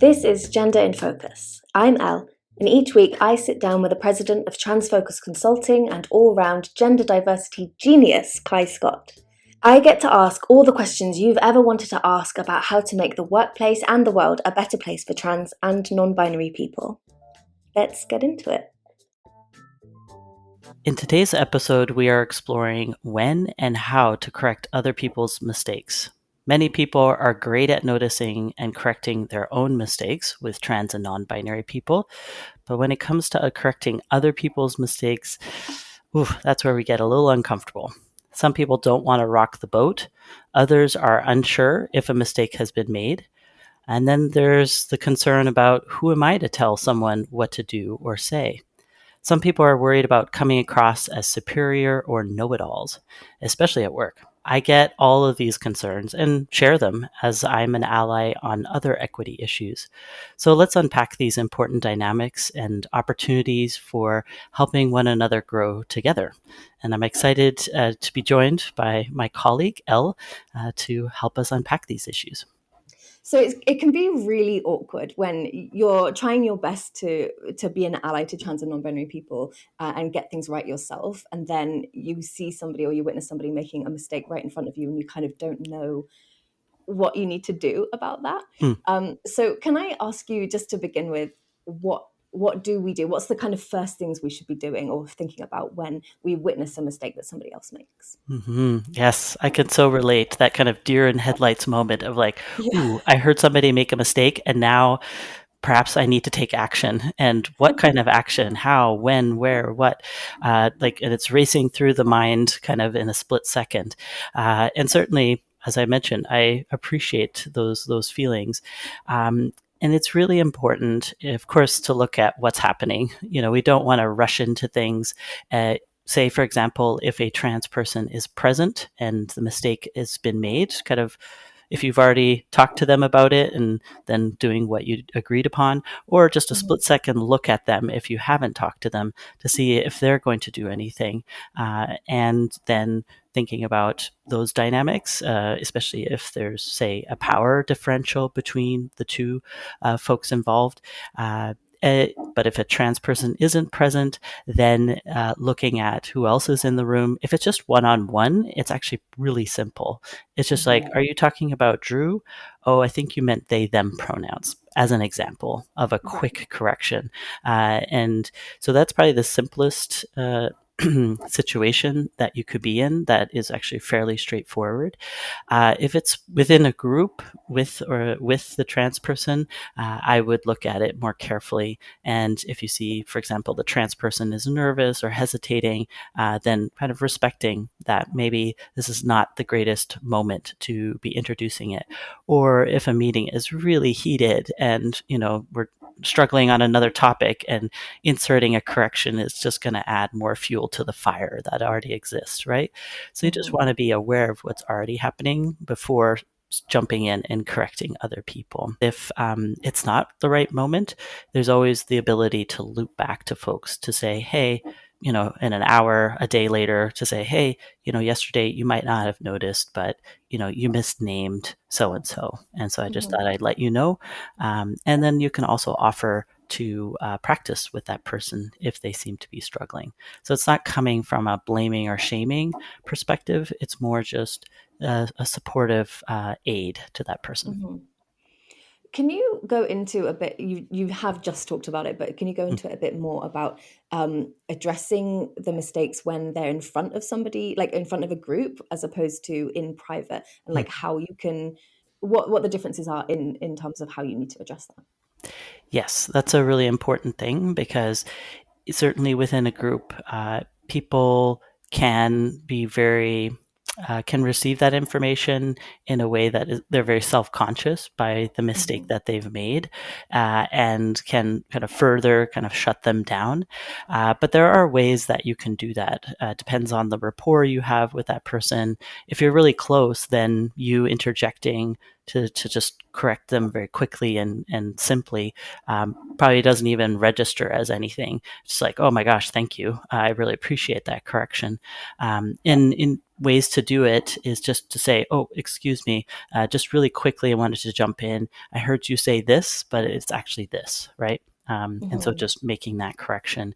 This is Gender in Focus. I'm Elle, and each week I sit down with the president of Transfocus Consulting and all-round gender diversity genius, Kai Scott. I get to ask all the questions you've ever wanted to ask about how to make the workplace and the world a better place for trans and non-binary people. Let's get into it. In today's episode, we are exploring when and how to correct other people's mistakes. Many people are great at noticing and correcting their own mistakes with trans and non-binary people, but when it comes to correcting other people's mistakes, that's where we get a little uncomfortable. Some people don't want to rock the boat. Others are unsure if a mistake has been made. And then there's the concern about who am I to tell someone what to do or say. Some people are worried about coming across as superior or know-it-alls, especially at work. I get all of these concerns and share them as I'm an ally on other equity issues. So let's unpack these important dynamics and opportunities for helping one another grow together. And I'm excited to be joined by my colleague, Elle, to help us unpack these issues. So it can be really awkward when you're trying your best to be an ally to trans and non-binary people and get things right yourself, and then you see somebody or you witness somebody making a mistake right in front of you, and you kind of don't know what you need to do about that. So can I ask you, just to begin with, what do we do? What's the kind of first things we should be doing or thinking about when we witness a mistake that somebody else makes? Yes, I can so relate. That kind of deer in headlights moment of like, ooh, I heard somebody make a mistake and now perhaps I need to take action. And what kind of action? How? When? Where? What? And it's racing through the mind kind of in a split second. And certainly, as I mentioned, I appreciate those feelings. And it's really important, of course, to look at what's happening. We don't want to rush into things. Say, for example, if a trans person is present and the mistake has been made, kind of if you've already talked to them about it and then doing what you agreed upon, or just a split second look at them if you haven't talked to them to see if they're going to do anything. And then thinking about those dynamics, especially if there's, say, a power differential between the two folks involved. But if a trans person isn't present, then looking at who else is in the room. If it's just one-on-one, it's actually really simple. It's just like, are you talking about Drew? Oh, I think you meant they, them pronouns, as an example of a quick correction. And so that's probably the simplest situation that you could be in that is actually fairly straightforward. If it's within a group with the trans person, I would look at it more carefully. And if you see, for example, the trans person is nervous or hesitating, then kind of respecting that maybe this is not the greatest moment to be introducing it. Or if a meeting is really heated and, we're struggling on another topic and inserting a correction is just going to add more fuel to the fire that already exists, right? So you just want to be aware of what's already happening before jumping in and correcting other people. If it's not the right moment, there's always the ability to loop back to folks to say, hey, in an hour, a day later, to say, hey, yesterday you might not have noticed, but, you misnamed so-and-so. And so I just thought I'd let you know. And then you can also offer to practice with that person if they seem to be struggling. So it's not coming from a blaming or shaming perspective. It's more just a supportive aid to that person. Can you go into a bit, you have just talked about it, but can you go into it a bit more about addressing the mistakes when they're in front of somebody, like in front of a group, as opposed to in private, and like how you can, what the differences are in terms of how you need to address that? Yes, that's a really important thing because certainly within a group, people can be can receive that information in a way that they're very self-conscious by the mistake that they've made, and can kind of further kind of shut them down. But there are ways that you can do that. Depends on the rapport you have with that person. If you're really close, then you interjecting to just correct them very quickly and simply, probably doesn't even register as anything. It's like, oh my gosh, thank you. I really appreciate that correction. In ways to do it is just to say, oh, excuse me, just really quickly, I wanted to jump in. I heard you say this, but it's actually this, right? And so Mhm. just making that correction,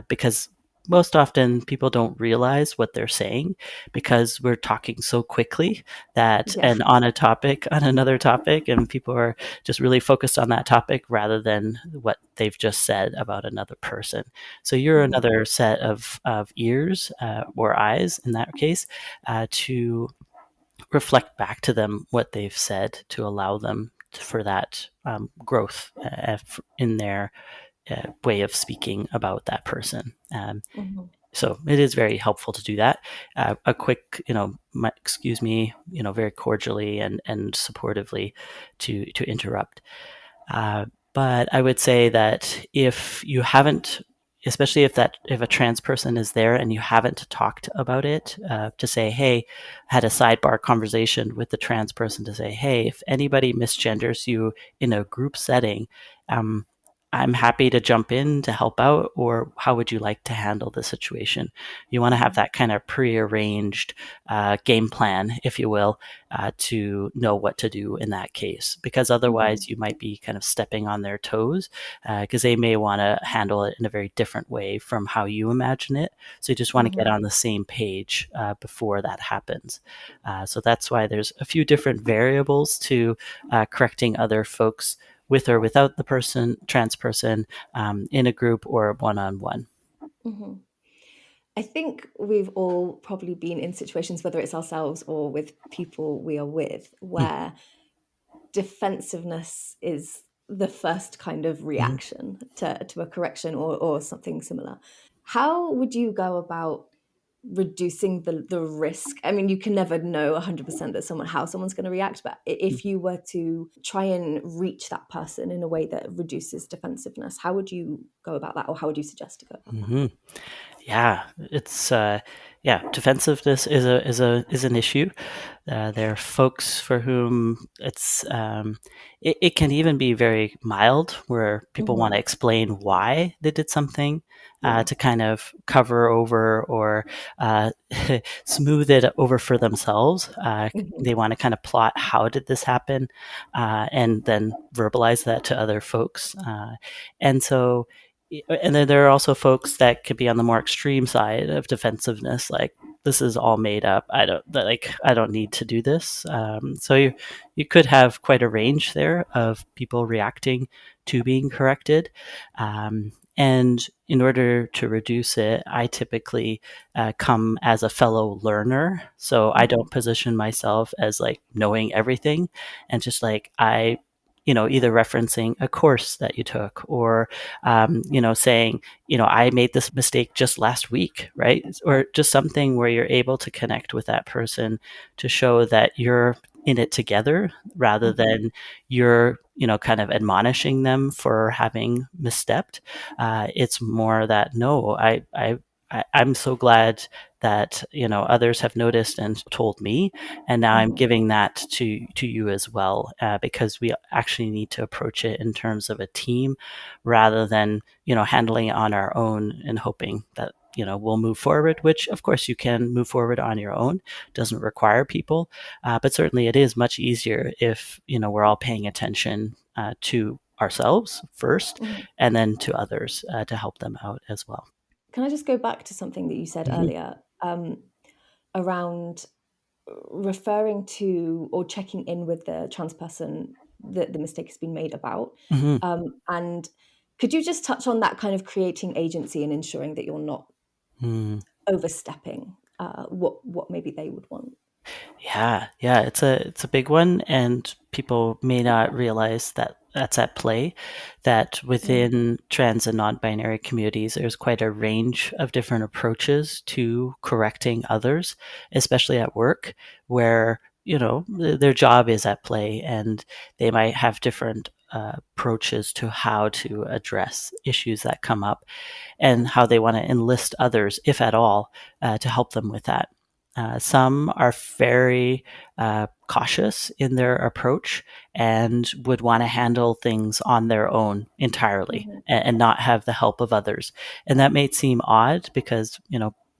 because most often people don't realize what they're saying because we're talking so quickly that, Yeah. and on a topic, on another topic, and people are just really focused on that topic rather than what they've just said about another person. So you're Mhm. another set of ears, or eyes in that case, to reflect back to them what they've said to allow them for that growth in their way of speaking about that person. Mhm. So it is very helpful to do that. A quick, excuse me, very cordially and supportively to interrupt. Uh, but I would say that if you haven't, especially if a trans person is there and you haven't talked about it, to say, hey, had a sidebar conversation with the trans person to say, hey, if anybody misgenders you in a group setting, um, I'm happy to jump in to help out, or how would you like to handle the situation? You want to have Mhm. that kind of prearranged game plan, if you will, to know what to do in that case, because Mhm. otherwise you might be kind of stepping on their toes, because they may want to handle it in a very different way from how you imagine it. So you just want to get Mhm. on the same page before that happens. So that's why there's a few different variables to correcting other folks with or without the trans person, in a group or one on one. Mhm. I think we've all probably been in situations, whether it's ourselves or with people we are with, where defensiveness is the first kind of Mhm. reaction to a correction or something similar. How would you go about reducing the risk? I mean, you can never know 100% that how someone's going to react, but if you were to try and reach that person in a way that reduces defensiveness, how would you go about that, or how would you suggest to go about that? Mhm. Yeah, it's yeah, defensiveness is an issue. There are folks for whom it can even be very mild, where people want Hmm. to explain why they did something, Yeah. to kind of cover over or uh, smooth it over for themselves. Hmm. They want to kind of plot how did this happen, and then verbalize that to other folks. And so, and then there are also folks that could be on the more extreme side of defensiveness, like, this is all made up. I don't need to do this. So you could have quite a range there of people reacting to being corrected. And in order to reduce it, I typically come as a fellow learner. So I Hmm. don't position myself as like knowing everything, and just like either referencing a course that you took, or saying, I made this mistake just last week, right? Or just something where you're able to connect with that person to show that you're in it together, rather Hmm. than you're, kind of admonishing them for having misstepped. It's more that, no, I'm so glad that others have noticed and told me, and now I'm Hmm. giving that to you as well, because we actually need to approach it in terms of a team, rather than handling it on our own and hoping that we'll move forward. Which, of course, you can move forward on your own; doesn't require people, but certainly it is much easier if we're all paying attention to ourselves first, Hmm. and then to others, to help them out as well. Can I just go back to something that you said Hmm. earlier, around referring to or checking in with the trans person that the mistake has been made about? Hmm. And could you just touch on that kind of creating agency and ensuring that you're not overstepping what maybe they would want? Yeah, it's a big one, and people may not realize that that's at play. That Mm. within trans and non-binary communities, there's quite a range of different approaches to correcting others, especially at work, where their job is at play, and they might have different approaches to how to address issues that come up, and how they want to enlist others, if at all, to help them with that. Some are very cautious in their approach and would want to handle things on their own entirely Mhm. and not have the help of others. And that may seem odd because,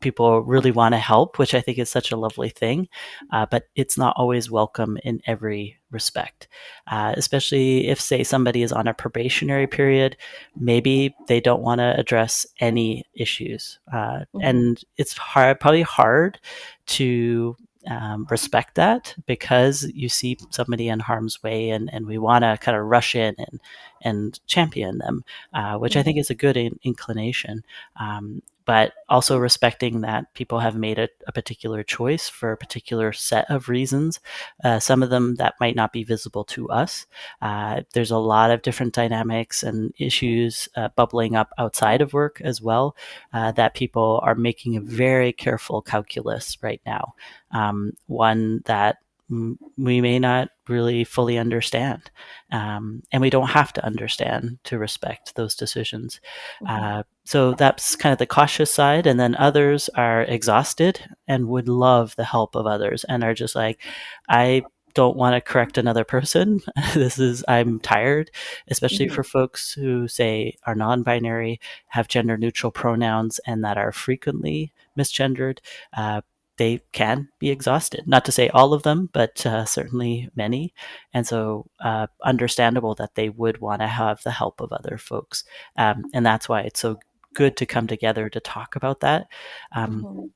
people really want to help, which I think is such a lovely thing, but it's not always welcome in every respect. Especially if, say, somebody is on a probationary period, maybe they don't want to address any issues. Mhm. And it's probably hard to respect that because you see somebody in harm's way and we want to kind of rush in and champion them, which I think Mhm. is a good inclination. But also respecting that people have made a particular choice for a particular set of reasons. Some of them that might not be visible to us. There's a lot of different dynamics and issues bubbling up outside of work as well, that people are making a very careful calculus right now. One that we may not really fully understand. And we don't have to understand to respect those decisions. Mhm. So that's kind of the cautious side. And then others are exhausted and would love the help of others and are just like, I don't want to correct another person. I'm tired, especially Mhm. for folks who say are non binary, have gender neutral pronouns, and that are frequently misgendered. They can be exhausted. Not to say all of them, but certainly many. And so, understandable that they would want to have the help of other folks. And that's why it's so good to come together to talk about that, um, Mhm.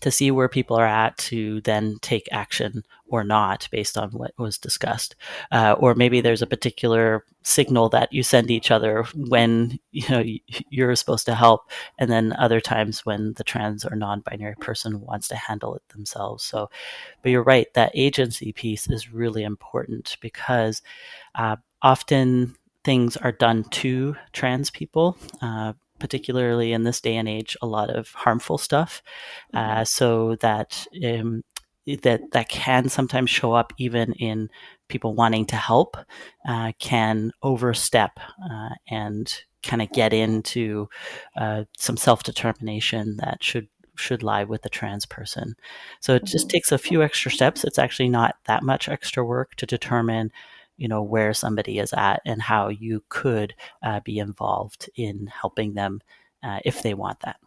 to see where people are at, to then take action or not based on what was discussed. Or maybe there's a particular signal that you send each other when you're supposed to help, and then other times when the trans or non-binary person wants to handle it themselves. So, but you're right, that agency piece is really important because often things are done to trans people, particularly in this day and age, a lot of harmful stuff, Mhm. so that can sometimes show up even in people wanting to help, can overstep and kind of get into some self determination that should lie with the trans person. So it just Mhm. takes a few extra steps. It's actually not that much extra work to determine, where somebody is at and how you could be involved in helping them if they want that.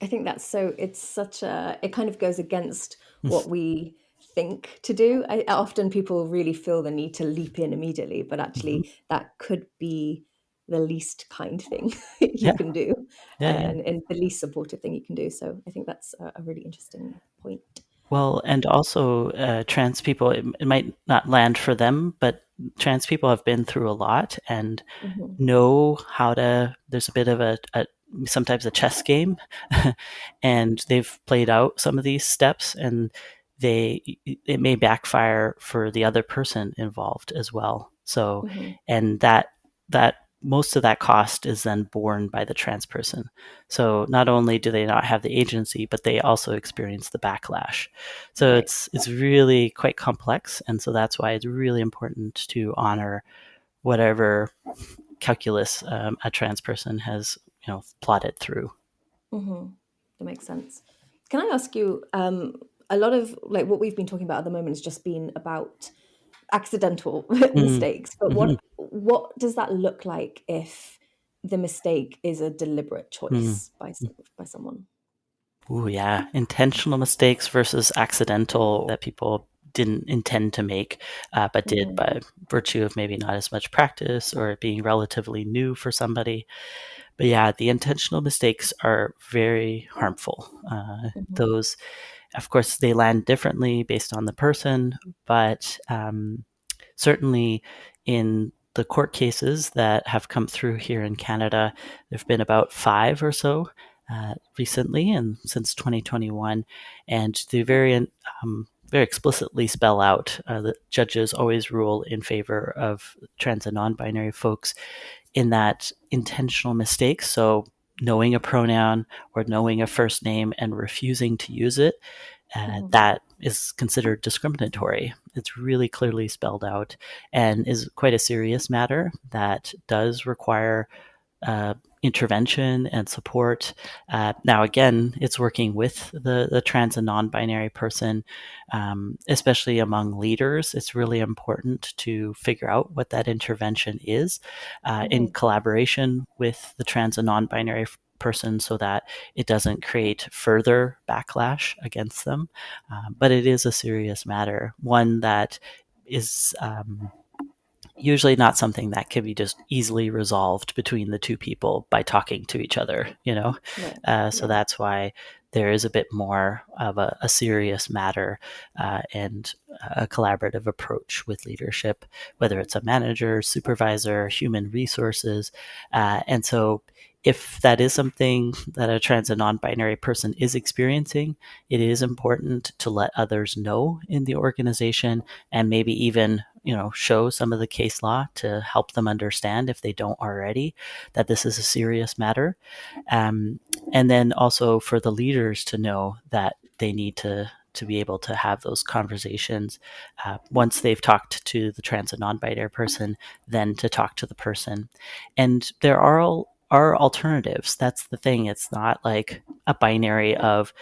I think that's so it's such a it kind of goes against what we think to do. Often people really feel the need to leap in immediately, but Mhm. actually that could be the least kind thing you Yeah, can do, yeah, yeah. and the least supportive thing you can do. So I think that's a really interesting point. Well, and also trans people, it might not land for them, but trans people have been through a lot and Mhm. know how to. There's a bit of a sometimes a chess game, and they've played out some of these steps, and it may backfire for the other person involved as well. So, Mhm. and that most of that cost is then borne by the trans person. So not only do they not have the agency, but they also experience the backlash. So Right. it's really quite complex, and so that's why it's really important to honor whatever calculus a trans person has plotted through. Mhm. That makes sense. Can I ask you, a lot of like what we've been talking about at the moment has just been about accidental Mm, mistakes, but mhm, what does that look like if the mistake is a deliberate mm. choice by someone? Ooh, yeah. Intentional mistakes versus accidental that people didn't intend to make, but did Mhm. by virtue of maybe not as much practice or it being relatively new for somebody. But yeah, the intentional mistakes are very harmful. Mhm. Those, of course, they land differently based on the person, but certainly in the court cases that have come through here in Canada, there have been about 5 or so recently and since 2021. And they very explicitly spell out that judges always rule in favor of trans and non binary folks in that intentional mistake. So, knowing a pronoun or knowing a first name and refusing to use it, Mhm. that is considered discriminatory. It's really clearly spelled out and is quite a serious matter that does require intervention and support. Now, again, it's working with the trans and non-binary person, especially among leaders. It's really important to figure out what that intervention is in Mm-hmm. collaboration with the trans and non-binary person so that it doesn't create further backlash against them. But it is a serious matter, one that is usually not something that can be just easily resolved between the two people by talking to each other, you know? Right. So Yeah. that's why there is a bit more of a serious matter and a collaborative approach with leadership, whether it's a manager, supervisor, human resources. And so if that is something that a trans and non-binary person is experiencing, it is important to let others know in the organization and maybe even show some of the case law to help them understand, if they don't already, that this is a serious matter. um, and then also for the leaders to know that they need to be able to have those conversations once they've talked to the trans and non-binary person, then to talk to the person. And there are alternatives. That's the thing. It's not like a binary of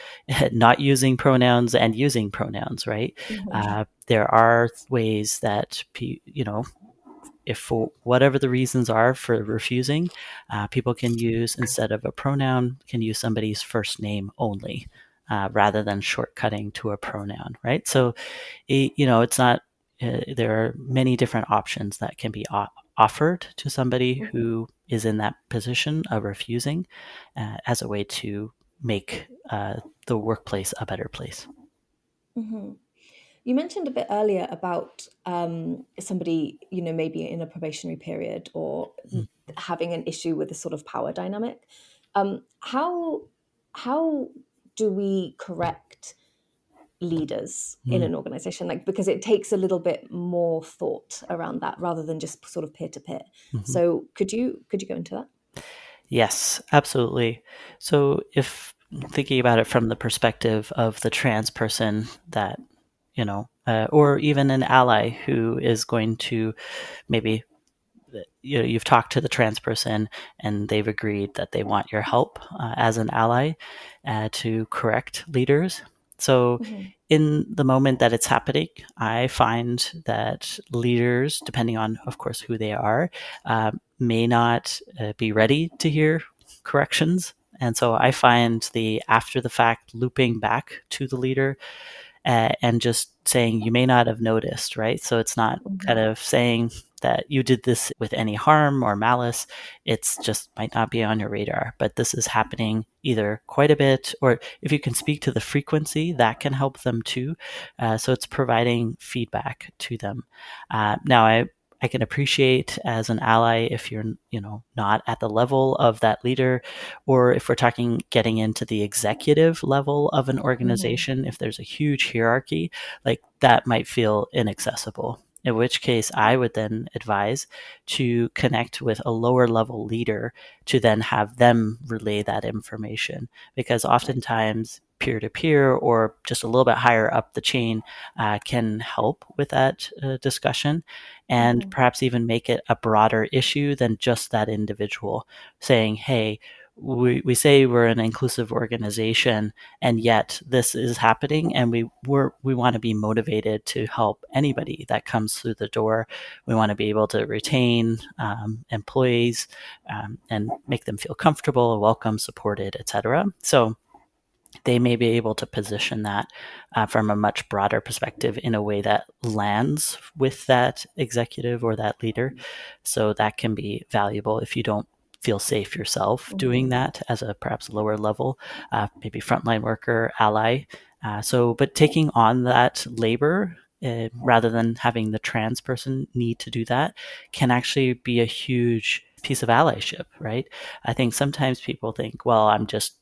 not using pronouns and using pronouns, right? Mm-hmm. There are ways that if for whatever the reasons are for refusing, people can use, instead of a pronoun, can use somebody's first name only, rather than shortcutting to a pronoun, right? So it's not. There are many different options that can be offered to somebody Mm-hmm. who is in that position of refusing, as a way to make the workplace a better place. Mm-hmm. You mentioned a bit earlier about somebody, maybe in a probationary period or having an issue with a sort of power dynamic. How do we correct leaders in Mm-hmm. an organization? Like, because it takes a little bit more thought around that rather than just sort of peer to peer. Mm-hmm. So could you go into that? Yes, absolutely. So, if thinking about it from the perspective of the trans person that, or even an ally who is going to maybe, you've talked to the trans person and they've agreed that they want your help as an ally to correct leaders. So, Mm-hmm. in the moment that it's happening, I find that leaders, depending on, of course, who they are, may not be ready to hear corrections. And so I find the after the fact looping back to the leader and just saying, you may not have noticed, right? So it's not kind Mm-hmm. of saying that you did this with any harm or malice. It's just might not be on your radar, but this is happening either quite a bit, or if you can speak to the frequency, that can help them too. So it's providing feedback to them. Now, I can appreciate as an ally if you're not at the level of that leader, or if we're talking getting into the executive level of an Mm-hmm. organization, if there's a huge hierarchy, like that might feel inaccessible. In which case, I would then advise to connect with a lower level leader to then have them relay that information. Because Right. oftentimes, peer to peer or just a little bit higher up the chain can help with that discussion, and Mm-hmm. perhaps even make it a broader issue than just that individual saying, hey, we say we're an inclusive organization, and yet this is happening, and we want to be motivated to help anybody that comes through the door. We want to be able to retain employees, and make them feel comfortable, welcome, supported, etc. So they may be able to position that from a much broader perspective in a way that lands with that executive or that leader. So that can be valuable if you don't feel safe yourself doing Mm-hmm. that as a perhaps lower level, maybe frontline worker, ally. But taking on that labor, rather than having the trans person need to do that, can actually be a huge piece of allyship, right? I think sometimes people think, well, I'm just,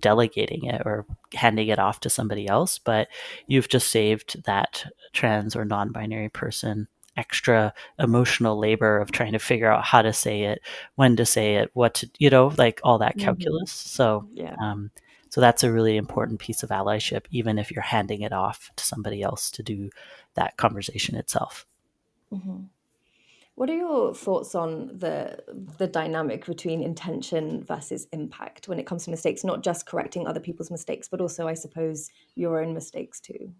delegating it or handing it off to somebody else, but you've just saved that trans or non binary person extra emotional labor of trying to figure out how to say it, when to say it, what to, like all that Mm-hmm. calculus. So, Yeah. um, so that's a really important piece of allyship, even if you're handing it off to somebody else to do that conversation itself. Mm-hmm. What are your thoughts on the dynamic between intention versus impact when it comes to mistakes, not just correcting other people's mistakes, but also, I suppose, your own mistakes too?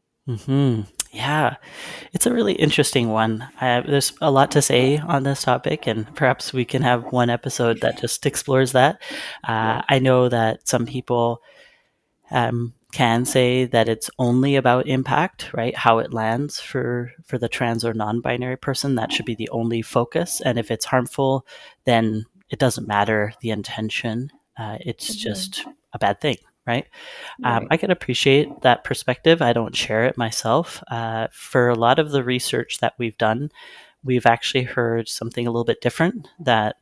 Yeah, it's a really interesting one. There's a lot to say on this topic, and perhaps we can have one episode that just explores that. Yeah. I know that some people can say that it's only about impact, right? How it lands for the trans or non-binary person, that should be the only focus. And if it's harmful, then it doesn't matter the intention. It's Hmm. just a bad thing, right? Right. I can appreciate that perspective. I don't share it myself. For a lot of the research that we've done, we've actually heard something a little bit different, that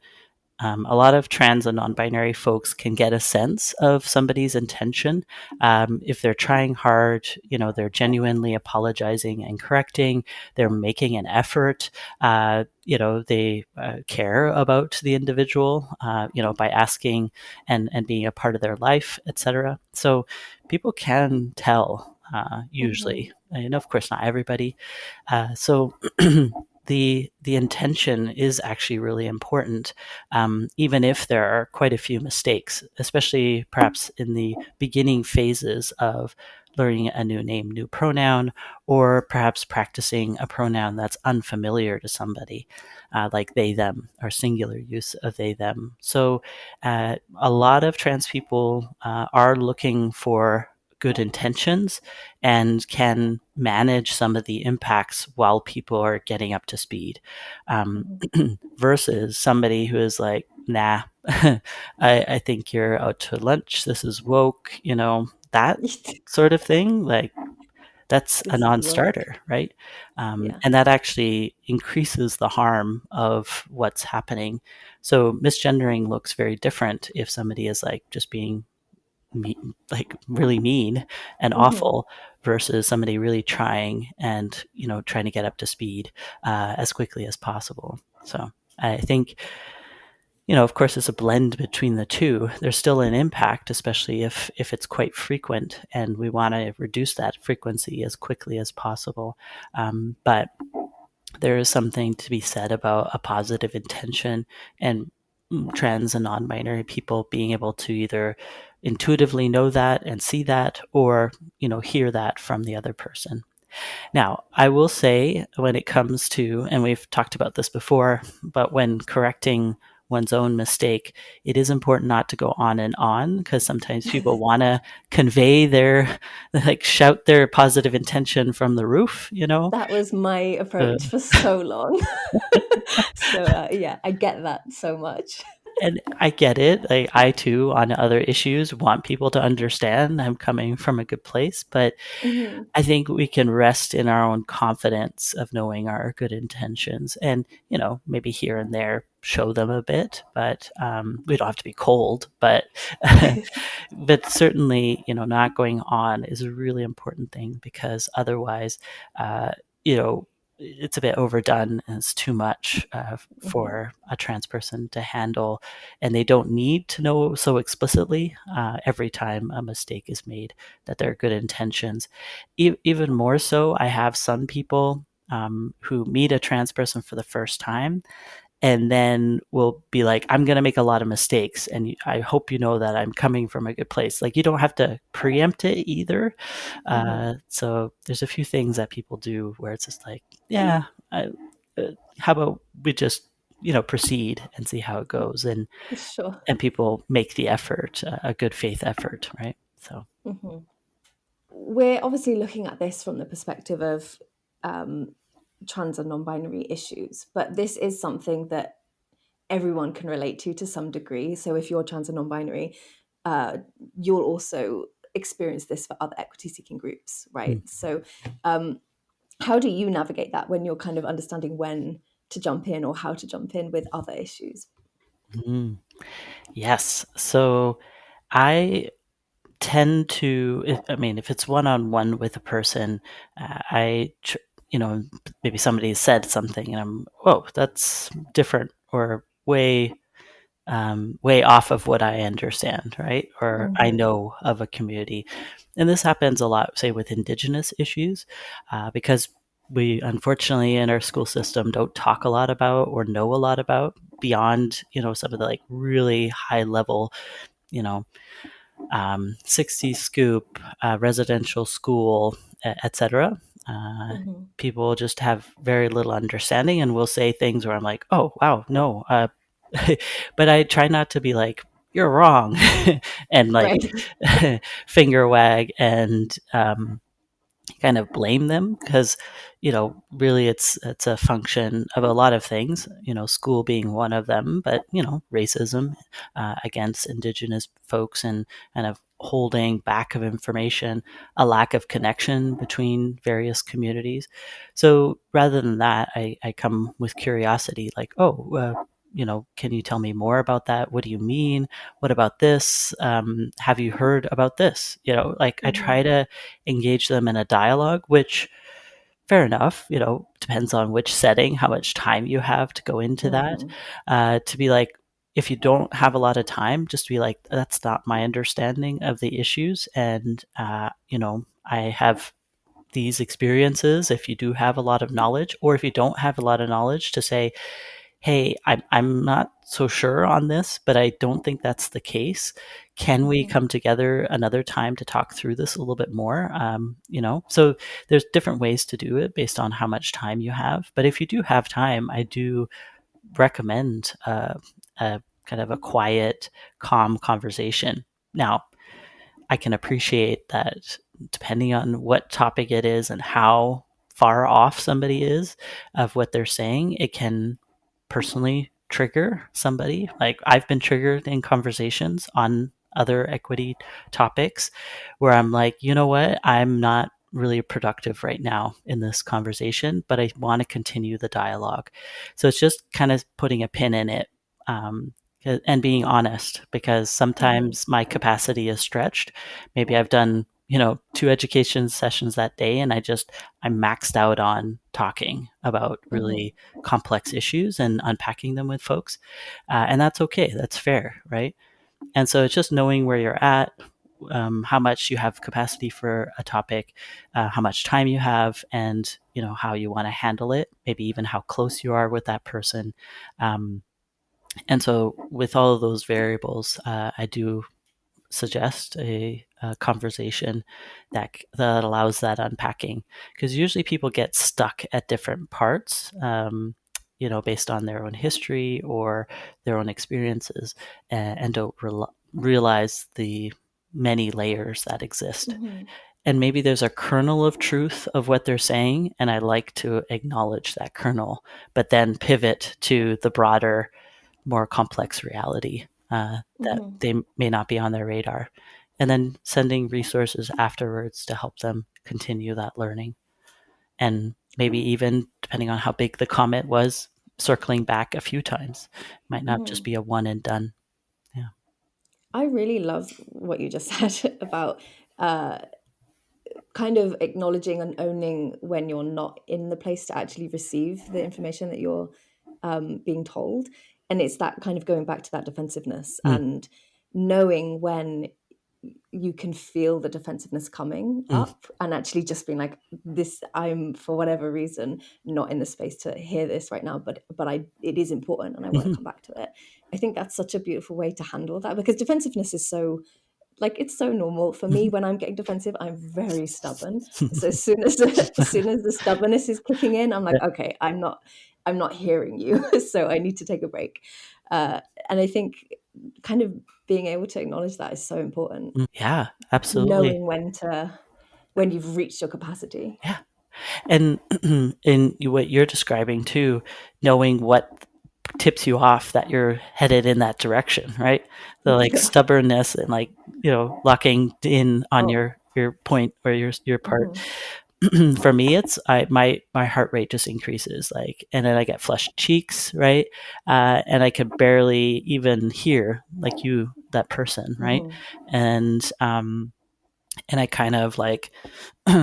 a lot of trans and non-binary folks can get a sense of somebody's intention. If they're trying hard, they're genuinely apologizing and correcting, they're making an effort, they care about the individual, by asking and being a part of their life, etc. So people can tell, Hmm. usually, and of course not everybody. So the intention is actually really important, even if there are quite a few mistakes, especially perhaps in the beginning phases of learning a new name, new pronoun, or perhaps practicing a pronoun that's unfamiliar to somebody, like they, them, or singular use of they, them. So a lot of trans people are looking for good intentions and can manage some of the impacts while people are getting up to speed, um, Hmm. versus somebody who is like, nah, I think you're out to lunch. This is woke, that sort of thing. Like, that's a This is woke. non-starter, right? Yeah. And that actually increases the harm of what's happening. So misgendering looks very different if somebody is like just being like really mean and Hmm. awful, versus somebody really trying and trying to get up to speed as quickly as possible. So I think, of course, it's a blend between the two. There's still an impact, especially if it's quite frequent, and we want to reduce that frequency as quickly as possible. But there is something to be said about a positive intention, and trans and non-binary people being able to either intuitively know that and see that, or hear that from the other person. Now, I will say, when it comes to, and we've talked about this before, but when correcting one's own mistake, it is important not to go on, because sometimes people want to convey their, like, shout their positive intention from the roof, That was my Uh, approach for so long. So yeah, I get that so much. and I get it. I too, on other issues, want people to understand I'm coming from a good place, but Hmm. I think we can rest in our own confidence of knowing our good intentions, and, maybe here and there show them a bit, but we don't have to be cold, but but certainly, not going on is a really important thing, because otherwise, you know, it's a bit overdone and it's too much Hmm. for a trans person to handle, and they don't need to know so explicitly every time a mistake is made that there are good intentions. Even more so, I have some people who meet a trans person for the first time and then will be like, I'm going to make a lot of mistakes, and I hope you know that I'm coming from a good place. Like, you don't have to preempt it either. Hmm. So there's a few things that people do where it's just like, yeah, how about we just proceed and see how it goes, Sure. and people make the effort, a good faith effort, right? So. Hmm. We're obviously looking at this from the perspective of um, trans and non-binary issues, but this is something that everyone can relate to some degree. So if you're trans and non-binary, uh, you'll also experience this for other equity-seeking groups, right? So um, how do you navigate that when you're kind of understanding when to jump in or how to jump in with other issues? Mhm. Yes. So I tend to, I mean, if it's one on one with a person, you know, maybe somebody said something and I'm, whoa, that's different, or way off of what I understand, right? Or I Hmm. know of a community. And this happens a lot, say, with Indigenous issues, because we unfortunately in our school system don't talk a lot about or know a lot about beyond, some of the like really high level, you know, 60 scoop, residential school, etc. Uh, Hmm. People just have very little understanding and will say things where I'm like, oh, wow, no. But I try not to be like, you're wrong, and like Right. finger wag and kind of blame them because really it's a function of a lot of things, school being one of them, but racism against indigenous folks and kind of holding back of information, a lack of connection between various communities. So rather than that, I come with curiosity like, oh, can you tell me more about that? What do you mean? What about this? Have you heard about this? Like I try Hmm. to engage them in a dialogue, which fair enough, depends on which setting, how much time you have to go into that. Hmm. To be like, if you don't have a lot of time, just be like, that's not my understanding of the issues. And, I have these experiences. If you do have a lot of knowledge, or if you don't have a lot of knowledge, to say, hey, I'm not so sure on this, but I don't think that's the case. Can we Hmm. come together another time to talk through this a little bit more? So there's different ways to do it based on how much time you have. But if you do have time, I do recommend a kind of a quiet, calm conversation. Now, I can appreciate that depending on what topic it is and how far off somebody is of what they're saying, it can personally trigger somebody. Like I've been triggered in conversations on other equity topics where I'm like, you know what? I'm not really productive right now in this conversation, but I want to continue the dialogue. So it's just kind of putting a pin in it. And being honest, because Hmm. sometimes my capacity is stretched. Maybe I've done, 2 education sessions that day and I'm maxed out on talking about Hmm. really complex issues and unpacking them with folks. And that's okay. That's fair. Right. And so it's just knowing where you're at, how much you have capacity for a topic, how much time you have, and, how you want to handle it, maybe even how close you are with that person. Um, and so, with all of those variables, I do suggest a conversation that allows that unpacking, because usually people get stuck at different parts, based on their own history or their own experiences, and don't realize the many layers that exist. Hmm. And maybe there's a kernel of truth of what they're saying, and I like to acknowledge that kernel, but then pivot to the broader, more complex reality that Hmm. they may not be on their radar. And then sending resources afterwards to help them continue that learning. And maybe even, depending on how big the comment was, circling back a few times. Might not just Hmm. be a one and done. Yeah. I really love what you just said about uh, kind of acknowledging and owning when you're not in the place to actually receive the information that you're being told. And it's that kind of going back to that defensiveness Mm, and knowing when you can feel the defensiveness coming mm, up and actually just being like, this, I'm for whatever reason not in the space to hear this right now, but it is important and I want to mhm. come back to it. I think that's such a beautiful way to handle that, because defensiveness is so, like, it's so normal for me. When I'm getting defensive, I'm very stubborn. So as soon as as soon as the stubbornness is kicking in, I'm like, Yeah. okay, I'm not hearing you. So I need to take a break. And I think kind of being able to acknowledge that is so important, Yeah, absolutely. knowing when you've reached your capacity. Yeah. And in what you're describing too, knowing what tips you off that you're headed in that direction, right? The like Yeah. stubbornness and like, locking in on Oh. your point or your part. Hmm. For me, it's my heart rate just increases, like, and then I get flushed cheeks, right? And I could barely even hear like that person, right? Hmm. And and I kind of like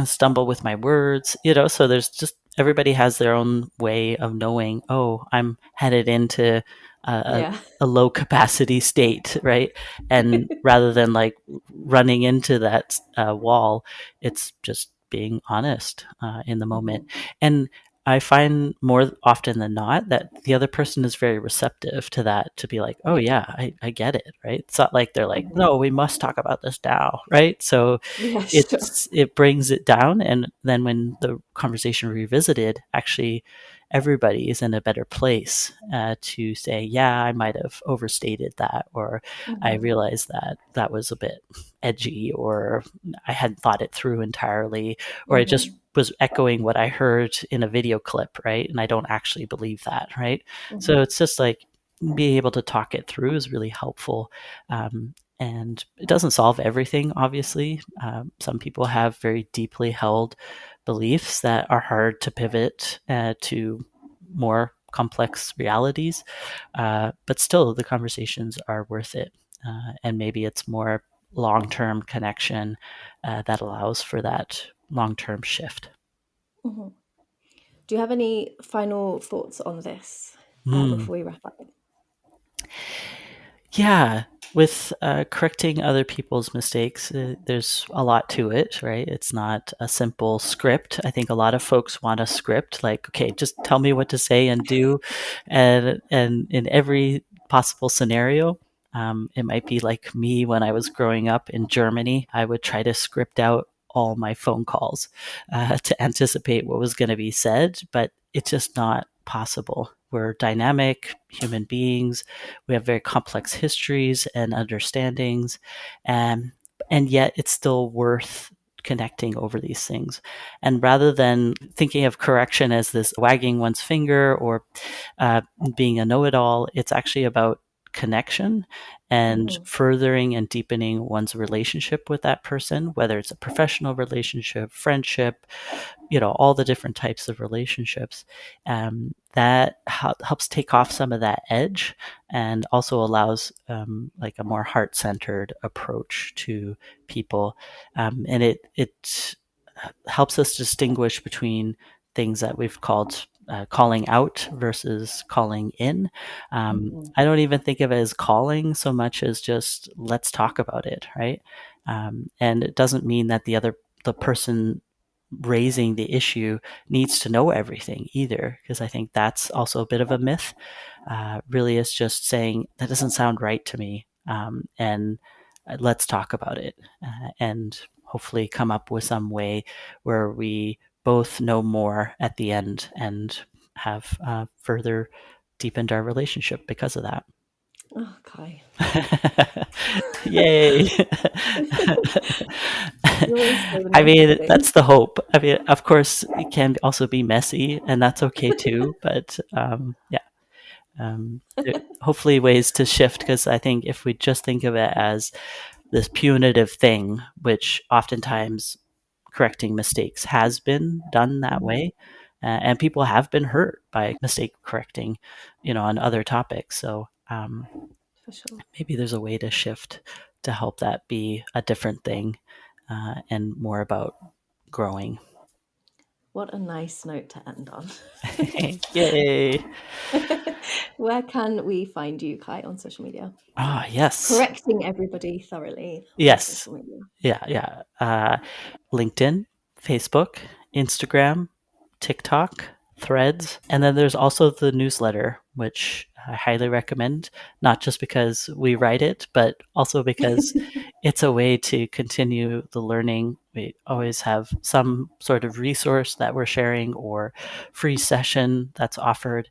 stumble with my words, so there's just everybody has their own way of knowing, oh, I'm headed into a, a, Yeah. a low capacity state, right? And rather than like running into that wall, it's just being honest in the moment. Mhm. And I find more often than not that the other person is very receptive to that, to be like, oh, yeah, I get it, right? It's not like they're like, Mhm. no, we must talk about this now, right? So Yeah, sure. it brings it down. And then when the conversation revisited, actually, everybody is in a better place to say, yeah, I might have overstated that, or I Mhm. realized that that was a bit edgy, or I hadn't thought it through entirely, or I just Mhm. was echoing what I heard in a video clip, right? And I don't actually believe that, right? So Mhm. it's just like being able to talk it through is really helpful. And it doesn't solve everything, obviously. Some people have very deeply held beliefs that are hard to pivot to more complex realities. But still, the conversations are worth it. And maybe it's more long term connection that allows for that long term shift. Mhm. Do you have any final thoughts on this Mm. before we wrap up? Yeah, with correcting other people's mistakes, there's a lot to it, right? It's not a simple script. I think a lot of folks want a script, like, okay, just tell me what to say and do, and in every possible scenario. It might be like me when I was growing up in Germany. I would try to script out all my phone calls to anticipate what was going to be said, but it's just not possible. We're dynamic human beings. We have very complex histories and understandings, and and yet it's still worth connecting over these things. And rather than thinking of correction as this wagging one's finger or uh, being a know-it-all, it's actually about connection and Mhm. furthering and deepening one's relationship with that person, whether it's a professional relationship, friendship, all the different types of relationships. That helps take off some of that edge, and also allows like a more heart-centered approach to people. And it helps us distinguish between things that we've called calling out versus calling in. Mhm. I don't even think of it as calling so much as just let's talk about it, right? And it doesn't mean that the person raising the issue needs to know everything either, because I think that's also a bit of a myth. Really, is just saying that doesn't sound right to me, and let's talk about it, and hopefully come up with some way where we both know more at the end and have further deepened our relationship because of that. Oh, Kai. Yay. You're always so I nice mean, today. that's the hope. I mean, of course, it can also be messy, and that's okay too. But yeah, hopefully ways to shift, because I think if we just think of it as this punitive thing, which oftentimes correcting mistakes has been done that Mhm. way, and people have been hurt by mistake correcting, on other topics. So For sure. maybe there's a way to shift to help that be a different thing and more about growing. What a nice note to end on. Yay! Where can we find you, Kai, on social media? Ah, yes, Correcting everybody thoroughly on yes, social media. yeah. LinkedIn, Facebook, Instagram, TikTok, Threads, and then there's also the newsletter, which I highly recommend, not just because we write it, but also because it's a way to continue the learning. We always have some sort of resource that we're sharing or free session that's offered.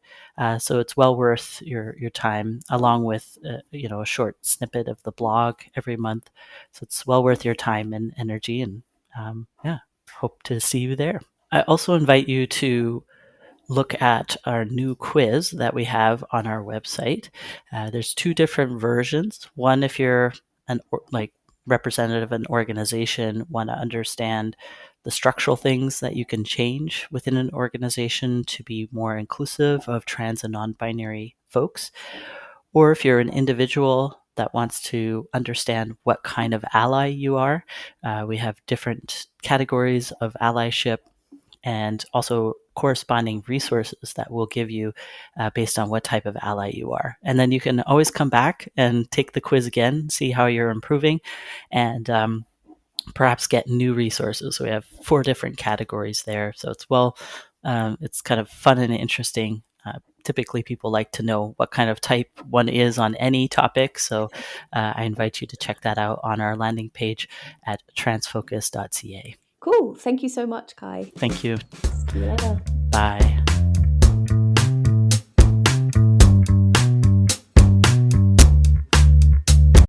So it's well worth your time, along with a short snippet of the blog every month. So it's well worth your time and energy. And yeah, hope to see you there. I also invite you to look at our new quiz that we have on our website. There's two different versions. One, if you're like representative of an organization, want to understand the structural things that you can change within an organization to be more inclusive of trans and non-binary folks, or if you're an individual that wants to understand what kind of ally you are, we have different categories of allyship and also corresponding resources that will give you based on what type of ally you are. And then you can always come back and take the quiz again, see how you're improving. And perhaps get new resources. So we have 4 different categories there. So it's kind of fun and interesting. Typically, people like to know what kind of type one is on any topic. So I invite you to check that out on our landing page at transfocus.ca. Cool. Thank you so much, Kai. Thank you. See you later. Bye.